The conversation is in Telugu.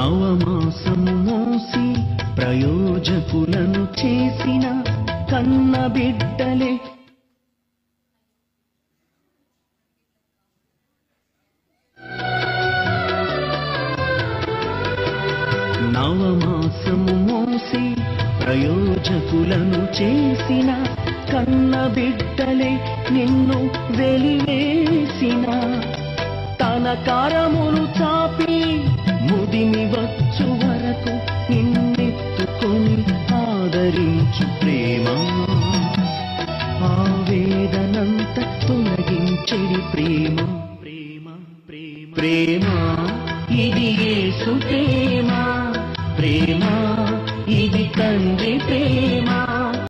నవమాసము మోసి ప్రయోజకులను చేసిన కన్న బిడ్డలే నవమాసము మోసి ప్రయోజకులను చేసిన కన్న బిడ్డలే నిన్ను వెలివేసిన తన కరములు చాపి ముదిమి వచ్చు వరకు నిన్నెత్తుకొని ఆదరించు ప్రేమ ఆవేదనంత తొలగించెడి ప్రేమ ప్రేమ ప్రేమ ప్రేమ ఇది యేసు ప్రేమ ప్రేమ ఇది తండ్రి ప్రేమ